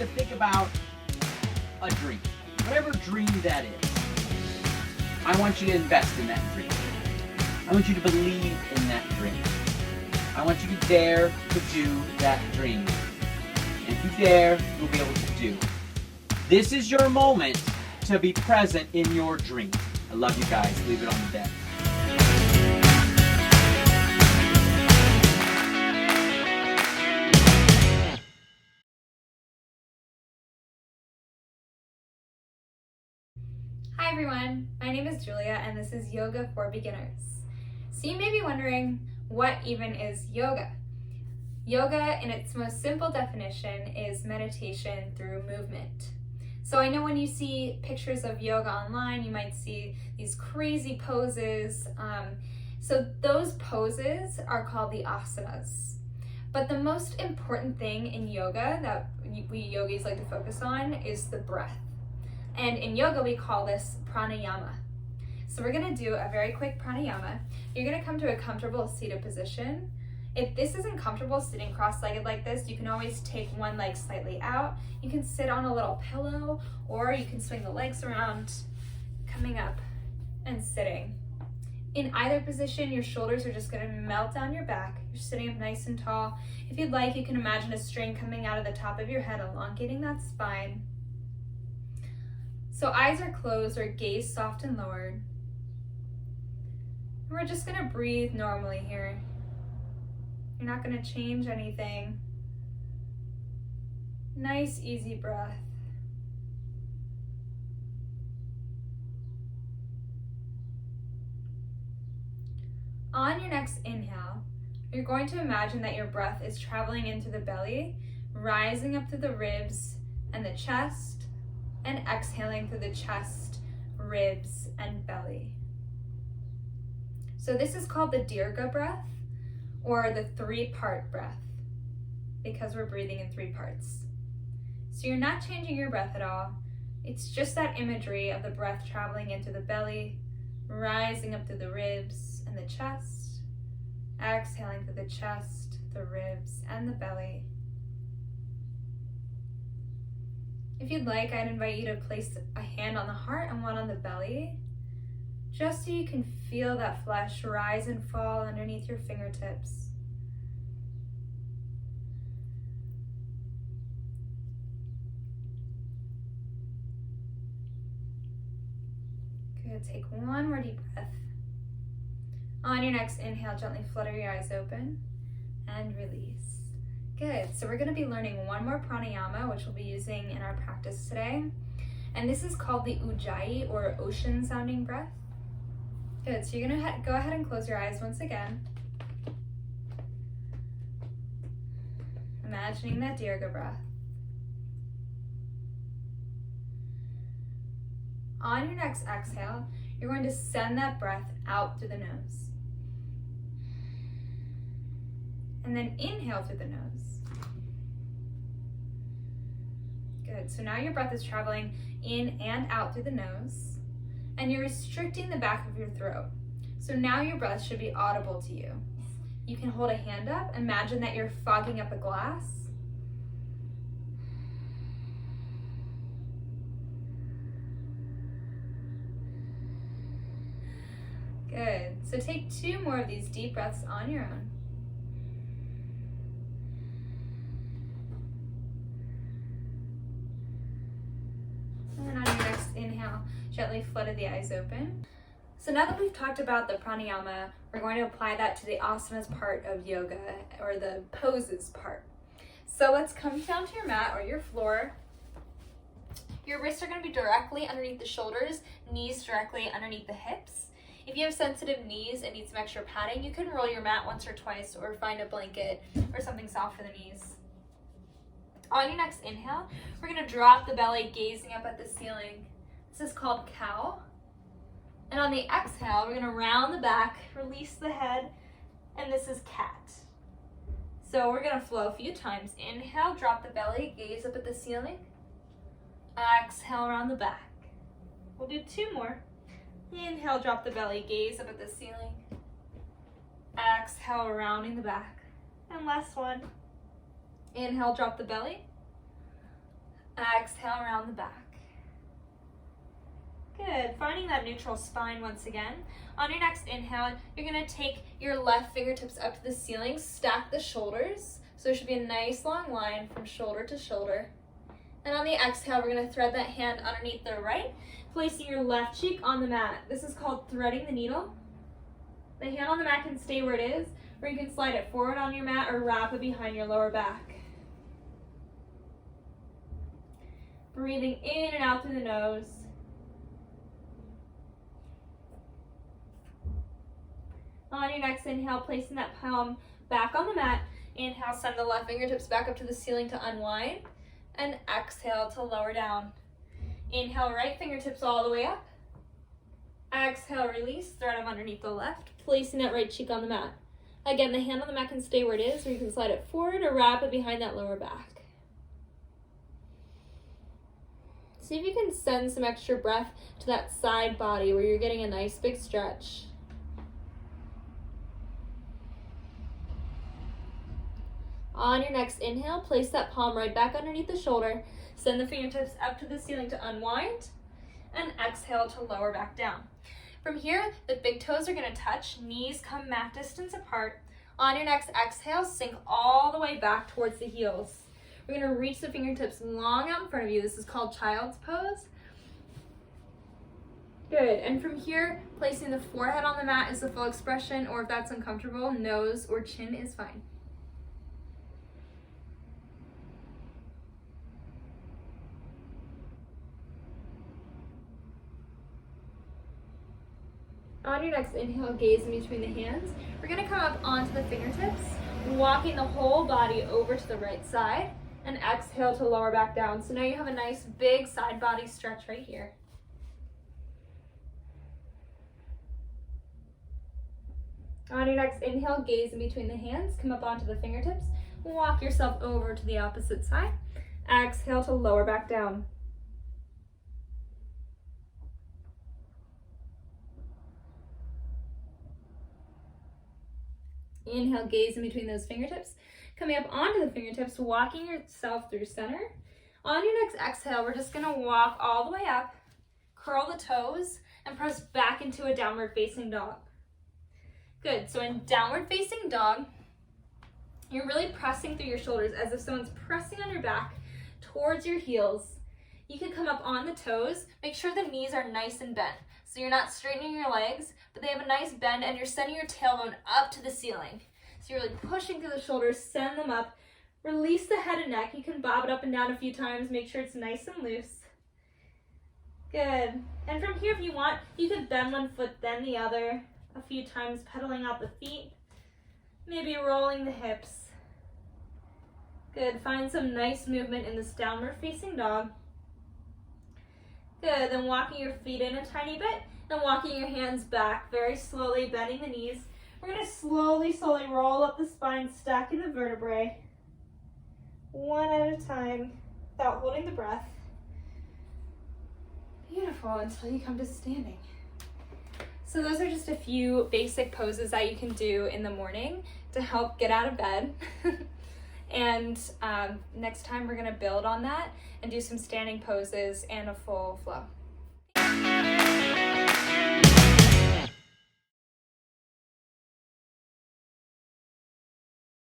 to think about a dream. Whatever dream that is, I want you to invest in that dream. I want you to believe in that dream. I want you to dare to do that dream. And if you dare, you'll be able to do. This is your moment to be present in your dream. I love you guys. Leave it on the deck. Hi everyone, my name is Julia and this is Yoga for Beginners. So you may be wondering, what even is yoga? Yoga, in its most simple definition, is meditation through movement. So I know when you see pictures of yoga online, you might see these crazy poses. So those poses are called the asanas. But the most important thing in yoga that we yogis like to focus on is the breath. And in yoga, we call this pranayama. So we're gonna do a very quick pranayama. You're gonna come to a comfortable seated position. If this isn't comfortable sitting cross-legged like this, you can always take one leg slightly out. You can sit on a little pillow, or you can swing the legs around, coming up and sitting. In either position, your shoulders are just gonna melt down your back. You're sitting up nice and tall. If you'd like, you can imagine a string coming out of the top of your head, elongating that spine. So eyes are closed or gaze soft and lowered. And we're just gonna breathe normally here. You're not gonna change anything. Nice, easy breath. On your next inhale, you're going to imagine that your breath is traveling into the belly, rising up through the ribs and the chest, and exhaling through the chest, ribs, and belly. So this is called the Dirga breath, or the three-part breath, because we're breathing in three parts. So you're not changing your breath at all. It's just that imagery of the breath traveling into the belly, rising up through the ribs and the chest, exhaling through the chest, the ribs, and the belly. If you'd like, I'd invite you to place a hand on the heart and one on the belly, just so you can feel that flesh rise and fall underneath your fingertips. Good, take one more deep breath. On your next inhale, gently flutter your eyes open and release. Good, so we're gonna be learning one more pranayama, which we'll be using in our practice today. And this is called the Ujjayi, or ocean sounding breath. Good, so you're gonna go ahead and close your eyes once again. Imagining that Dirga breath. On your next exhale, you're going to send that breath out through the nose. And then inhale through the nose. Good, so now your breath is traveling in and out through the nose, and you're restricting the back of your throat. So now your breath should be audible to you. You can hold a hand up, imagine that you're fogging up a glass. Good, so take two more of these deep breaths on your own. And on your next inhale, gently flutter the eyes open. So now that we've talked about the pranayama, we're going to apply that to the asanas part of yoga, or the poses part. So let's come down to your mat or your floor. Your wrists are going to be directly underneath the shoulders, knees directly underneath the hips. If you have sensitive knees and need some extra padding, you can roll your mat once or twice, or find a blanket or something soft for the knees. On your next inhale, we're going to drop the belly, gazing up at the ceiling. This is called cow. And on the exhale, we're going to round the back, release the head, and this is cat. So we're going to flow a few times. Inhale, drop the belly, gaze up at the ceiling. Exhale, round the back. We'll do two more. Inhale, drop the belly, gaze up at the ceiling. Exhale, rounding the back. And last one. Inhale, drop the belly. Exhale around the back. Good, finding that neutral spine once again. On your next inhale, you're gonna take your left fingertips up to the ceiling, stack the shoulders. So there should be a nice long line from shoulder to shoulder. And on the exhale, we're gonna thread that hand underneath the right, placing your left cheek on the mat. This is called threading the needle. The hand on the mat can stay where it is, or you can slide it forward on your mat or wrap it behind your lower back. Breathing in and out through the nose. On your next inhale, placing that palm back on the mat. Inhale, send the left fingertips back up to the ceiling to unwind. And exhale to lower down. Inhale, right fingertips all the way up. Exhale, release, thread them underneath the left, placing that right cheek on the mat. Again, the hand on the mat can stay where it is, or you can slide it forward or wrap it behind that lower back. See if you can send some extra breath to that side body where you're getting a nice big stretch. On your next inhale, place that palm right back underneath the shoulder. Send the fingertips up to the ceiling to unwind. And exhale to lower back down. From here, the big toes are going to touch. Knees come mat distance apart. On your next exhale, sink all the way back towards the heels. We're going to reach the fingertips long out in front of you. This is called child's pose. Good. And from here, placing the forehead on the mat is the full expression, or if that's uncomfortable, nose or chin is fine. On your next inhale, gaze in between the hands. We're going to come up onto the fingertips, walking the whole body over to the right side, and exhale to lower back down. So now you have a nice big side body stretch right here. On your next inhale, gaze in between the hands, come up onto the fingertips, walk yourself over to the opposite side. Exhale to lower back down. Inhale, gaze in between those fingertips. Coming up onto the fingertips, walking yourself through center. On your next exhale, we're just going to walk all the way up, curl the toes, and press back into a downward facing dog. Good, so in downward facing dog, you're really pressing through your shoulders as if someone's pressing on your back towards your heels. You can come up on the toes. Make sure the knees are nice and bent. So you're not straightening your legs, but they have a nice bend, and you're sending your tailbone up to the ceiling. So you're really pushing through the shoulders, send them up, release the head and neck. You can bob it up and down a few times, make sure it's nice and loose. Good. And from here, if you want, you could bend one foot, then the other, a few times, pedaling out the feet, maybe rolling the hips. Good. Find some nice movement in this downward facing dog. Good, then walking your feet in a tiny bit and walking your hands back very slowly, bending the knees. We're going to slowly roll up the spine, stacking the vertebrae, one at a time, without holding the breath. Beautiful, until you come to standing. So those are just a few basic poses that you can do in the morning to help get out of bed. And next time we're going to build on that and do some standing poses and a full flow.